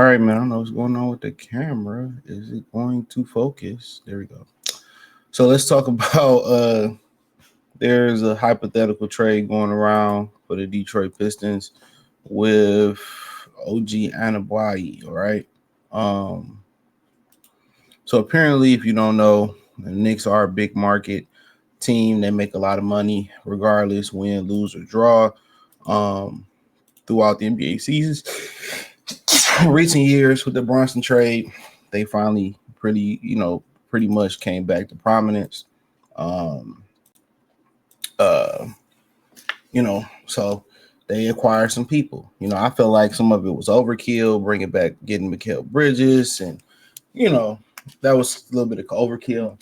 right, man. I don't know what's going on with the camera. Is it going to focus? There we go. So let's talk about there's a hypothetical trade going around for the Detroit Pistons with OG Anunoby, all right? Um so apparently if you don't know, the Knicks are a big market team. They make a lot of money regardless, win, lose, or draw. Um Throughout the NBA seasons. Recent years with the Bronson trade, they finally pretty much came back to prominence. Um, uh, so they acquired some people. I feel like some of it was overkill, bringing back getting Mikal Bridges, and you know that was a little bit of overkill.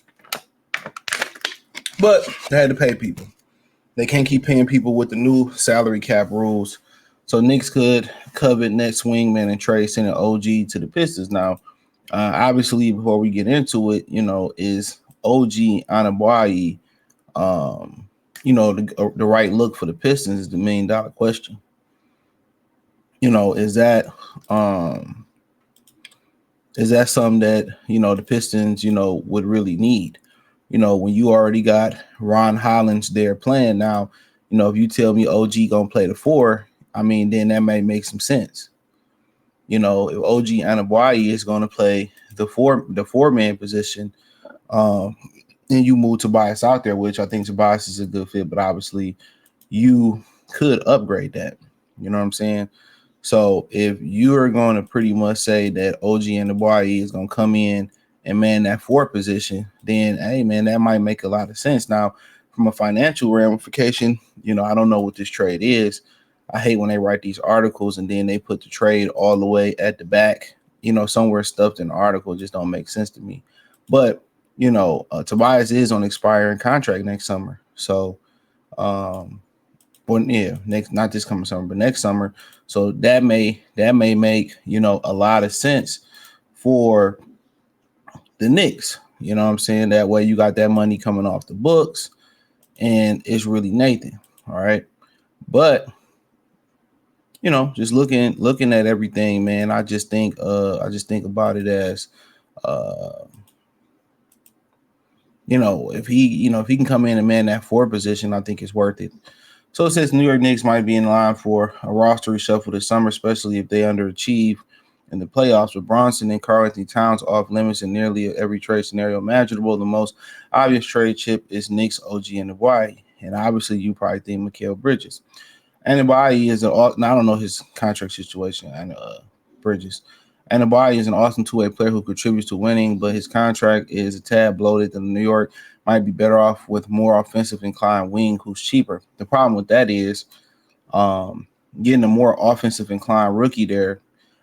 But they had to pay people. They can't keep paying people with the new salary cap rules. So Knicks could covet next swingman and trade sending OG to the Pistons. Now, obviously, before we get into it, is OG Anunoby, the right look for the Pistons is the $1 million question. Is that something that the Pistons would really need? When you already got Ron Hollins there playing now, if you tell me OG gonna play the 4, I mean, then that may make some sense. If OG Anunoby is gonna play the 4-man position, and you move Tobias out there, which I think Tobias is a good fit, but obviously you could upgrade that. You know what I'm saying? So if you're going to pretty much say that OG Anunoby is going to come in and man that 4 position, then, hey, man, that might make a lot of sense. Now, from a financial ramification, I don't know what this trade is. I hate when they write these articles and then they put the trade all the way at the back, somewhere stuffed in the article. It just don't make sense to me. But, Tobias is on expiring contract next summer. So, not this coming summer, but next summer. So that may make a lot of sense for the Knicks. You know what I'm saying? That way you got that money coming off the books, and it's really Nathan. All right, but just looking at everything, man. I just think about it as if he can come in and man that 4 position, I think it's worth it. So it says New York Knicks might be in line for a roster reshuffle this summer, especially if they underachieve in the playoffs. With Bronson and Karl-Anthony Towns off limits in nearly every trade scenario imaginable, the most obvious trade chip is Knicks OG Anunoby, and obviously you probably think Mikal Bridges. Anunoby is I don't know his contract situation. Bridges. Anunoby is an awesome two-way player who contributes to winning, but his contract is a tad bloated, and New York might be better off with more offensive inclined wing who's cheaper. The problem with that is getting a more offensive inclined rookie there.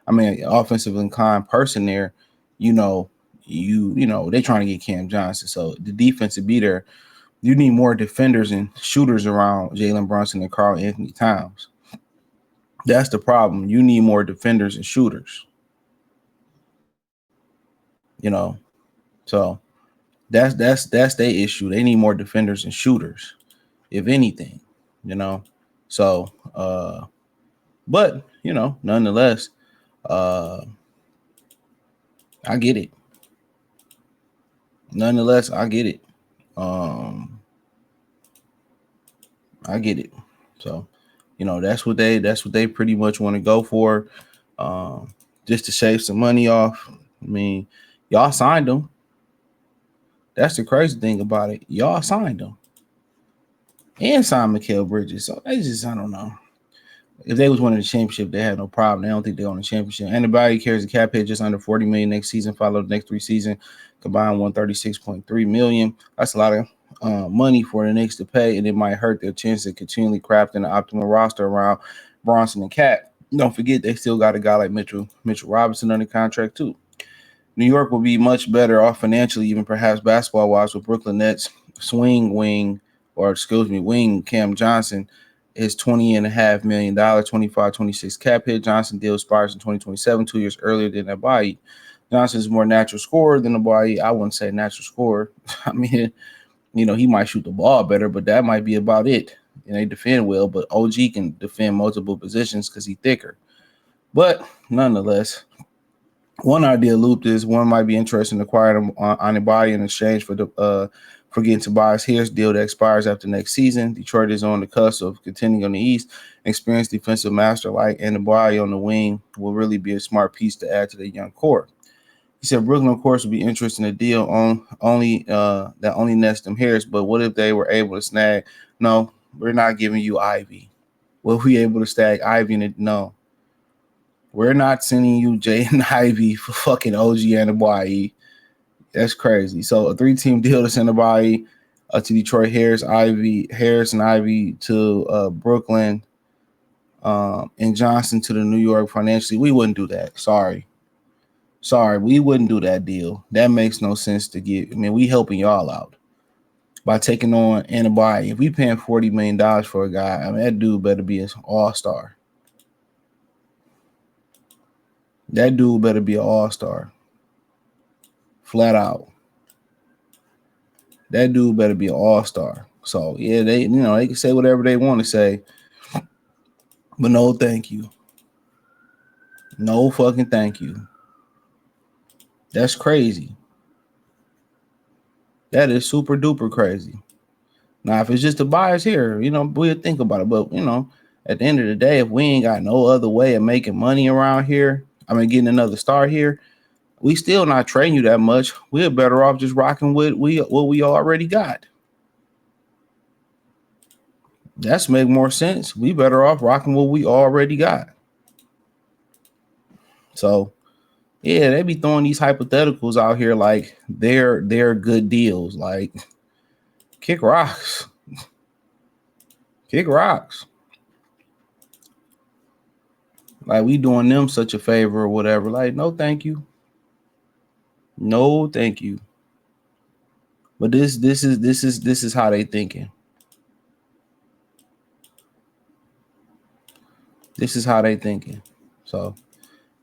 Offensive inclined person there. They're trying to get Cam Johnson, so the defense would be there. You need more defenders and shooters around Jalen Brunson and Karl-Anthony Towns. That's the problem. You need more defenders and shooters. So that's their issue. They need more defenders and shooters, if anything. So but nonetheless, I get it. I get it. So, that's what they pretty much want to go for, just to shave some money off. I mean, y'all signed them. That's the crazy thing about it. Y'all signed them and signed Mikal Bridges. So I don't know. If they was winning the championship, they had no problem. They don't think they're on the championship. Anybody carries a cap hit just under $40 million next season, followed the next 3 seasons, combined $136.3 million. That's a lot of money for the Knicks to pay, and it might hurt their chance of continually crafting an optimal roster around Bronson and Cat. Don't forget, they still got a guy like Mitchell Robinson under contract too. New York will be much better off financially, even perhaps basketball-wise, with Brooklyn Nets wing Cam Johnson is $20.5 million, 25-26 cap hit. Johnson deal expires in 2027, 2 years earlier than Anunoby. Johnson is more natural scorer than Anunoby. I wouldn't say natural scorer. I mean, he might shoot the ball better, but that might be about it. And they defend well, but OG can defend multiple positions because he's thicker. But nonetheless, One idea looped is one might be interested in acquiring Anunoby in exchange for getting Tobias Harris deal that expires after next season. Detroit is on the cusp of continuing on the East. Experienced defensive master like Anunoby on the wing will really be a smart piece to add to the young core. He said Brooklyn, of course, would be interested in a deal on only that only nets them Harris. But what if they were able to snag? No, we're not giving you Ivy. Will we able to snag Ivy? No, we're not sending you Jaden Ivy for fucking OG Anunoby. That's crazy. So a 3-team deal to send Anunoby to Detroit, Harris and Ivy to Brooklyn, and Johnson to the New York financially. We wouldn't do that. Sorry, we wouldn't do that deal. That makes no sense to get. I mean, we helping y'all out by taking on Anunoby. If we paying $40 million for a guy, I mean, that dude better be an all-star. That dude better be an all-star. Flat out. That dude better be an all-star. So yeah, they can say whatever they want to say, but no, thank you. No fucking thank you. That's crazy. That is super duper crazy. Now, if it's just a bias here, we'll think about it. But at the end of the day, if we ain't got no other way of making money around here, I mean, getting another star here, we still not trading you that much. We're better off just rocking with what we already got. That's make more sense. We better off rocking what we already got. So, yeah, they be throwing these hypotheticals out here like they're good deals. Like, kick rocks. Kick rocks. Like, we doing them such a favor or whatever. Like, no, thank you. No, thank you. But this is how they thinking. This is how they thinking. So,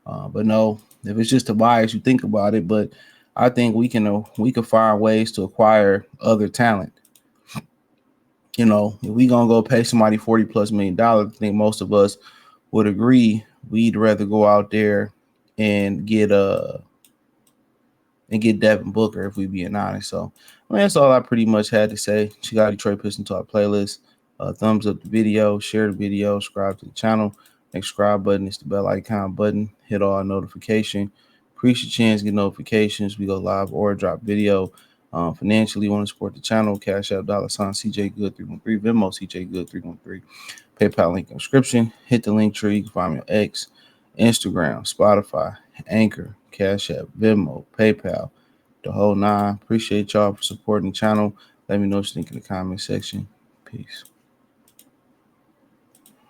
but no, if it's just a bias, you think about it. But I think we can find ways to acquire other talent. If we gonna go pay somebody $40+ million, I think most of us would agree we'd rather go out there and get Devin Booker, if we being honest. So, I mean, that's all I pretty much had to say. She got Detroit Pistons to our playlist. Thumbs up the video, share the video, subscribe to the channel. Next subscribe button is the bell icon button. Hit all notification. Increase your chance to get notifications. We go live or drop video. Financially, want to support the channel? Cash App $ CJ Good 313, Venmo CJ Good 313, PayPal link in description. Hit the link tree. You can find me on X, Instagram, Spotify, Anchor, Cash App, Venmo, PayPal, the whole nine. Appreciate y'all for supporting the channel. Let me know what you think in the comment section. Peace.